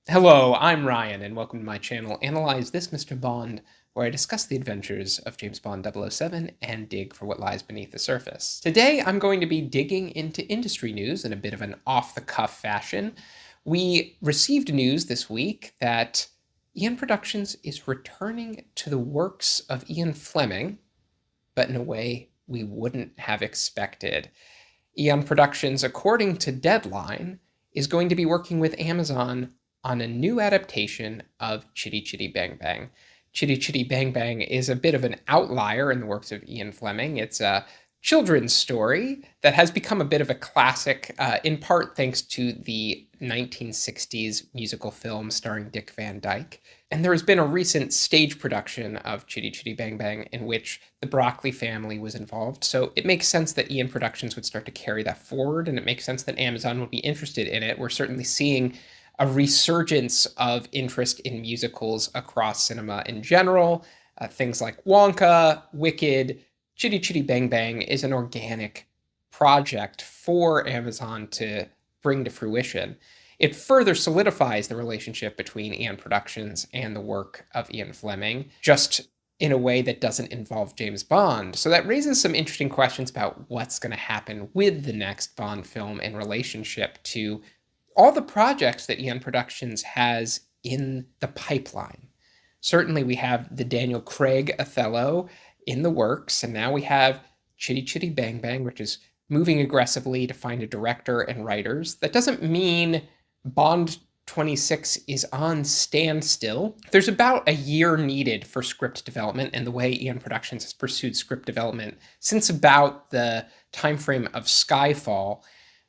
Hello, I'm Ryan, and welcome to my channel, Analyze This Mr. Bond, where I discuss the adventures of James Bond 007 and dig for what lies beneath the surface. Today, I'm going to be digging into industry news in a bit of an off-the-cuff fashion. We received news this week that Ian Productions is returning to the works of Ian Fleming, but in a way we wouldn't have expected. Eon Productions, according to Deadline, is going to be working with Amazon on a new adaptation of Chitty Chitty Bang Bang. Chitty Chitty Bang Bang is a bit of an outlier in the works of Ian Fleming. It's a children's story that has become a bit of a classic, in part thanks to the 1960s musical film starring Dick Van Dyke. And there has been a recent stage production of Chitty Chitty Bang Bang in which the Broccoli family was involved. So it makes sense that Ian Productions would start to carry that forward, and it makes sense that Amazon would be interested in it. We're certainly seeing a resurgence of interest in musicals across cinema in general. Things like Wonka, Wicked, Chitty Chitty Bang Bang is an organic project for Amazon to bring to fruition. It further solidifies the relationship between Ian Productions and the work of Ian Fleming, just in a way that doesn't involve James Bond. So that raises some interesting questions about what's going to happen with the next Bond film in relationship to all the projects that Ian Productions has in the pipeline. Certainly we have the Daniel Craig Othello in the works, and now we have Chitty Chitty Bang Bang, which is moving aggressively to find a director and writers. That doesn't mean Bond 26 is on standstill. There's about a year needed for script development, and the way Ian Productions has pursued script development since about the timeframe of Skyfall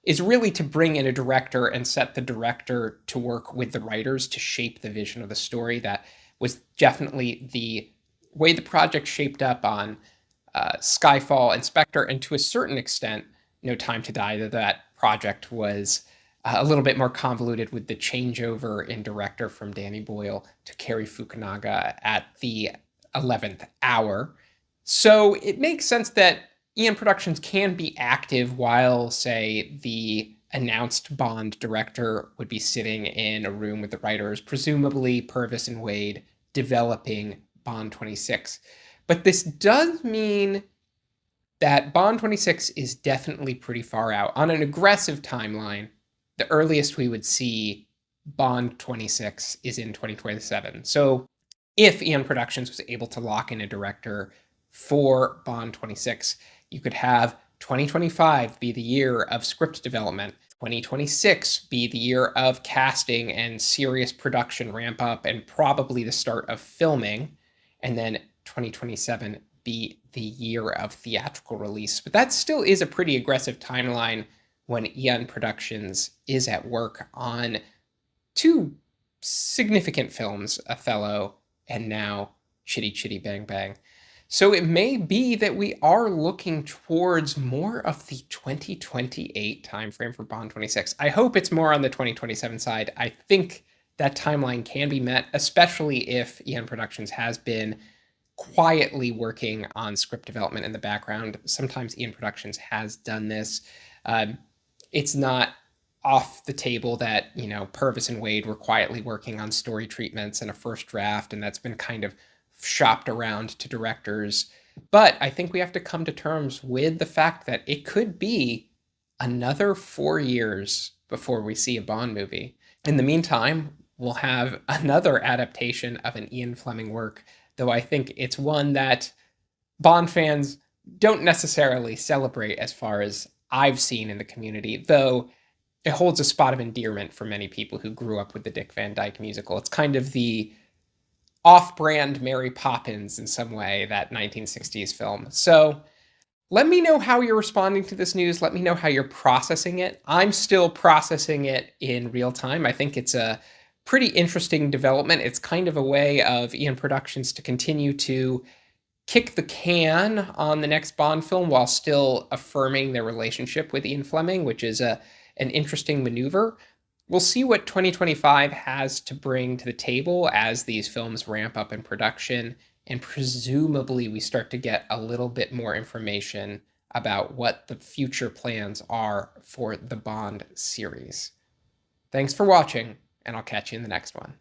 is really to bring in a director and set the director to work with the writers to shape the vision of the story. That was definitely the way the project shaped up on Skyfall and Spectre, and to a certain extent, No Time to Die, that project was a little bit more convoluted with the changeover in director from Danny Boyle to Cary Fukunaga at the 11th hour. So it makes sense that Ian Productions can be active while, say, the announced Bond director would be sitting in a room with the writers, presumably Purvis and Wade, developing Bond 26. But this does mean that Bond 26 is definitely pretty far out. On an aggressive timeline, the earliest we would see Bond 26 is in 2027. So if Ian Productions was able to lock in a director for Bond 26, you could have 2025 be the year of script development, 2026 be the year of casting and serious production ramp up and probably the start of filming, and then 2027 be the year of theatrical release. But that still is a pretty aggressive timeline when Eon Productions is at work on two significant films, Othello and now Chitty Chitty Bang Bang. So it may be that we are looking towards more of the 2028 timeframe for Bond 26. I hope it's more on the 2027 side. I think that timeline can be met, especially if Eon Productions has been quietly working on script development in the background. Sometimes Eon Productions has done this. It's not off the table that, Purvis and Wade were quietly working on story treatments and a first draft, and that's been kind of shopped around to directors. But I think we have to come to terms with the fact that it could be another 4 years before we see a Bond movie. In the meantime, we'll have another adaptation of an Ian Fleming work, though I think it's one that Bond fans don't necessarily celebrate as far as I've seen in the community, though it holds a spot of endearment for many people who grew up with the Dick Van Dyke musical. It's kind of the off-brand Mary Poppins in some way, that 1960s film. So let me know how you're responding to this news. Let me know how you're processing it. I'm still processing it in real time. I think it's a pretty interesting development. It's kind of a way of Ian Productions to continue to kick the can on the next Bond film while still affirming their relationship with Ian Fleming, which is an interesting maneuver. We'll see what 2025 has to bring to the table as these films ramp up in production, and presumably we start to get a little bit more information about what the future plans are for the Bond series. Thanks for watching, and I'll catch you in the next one.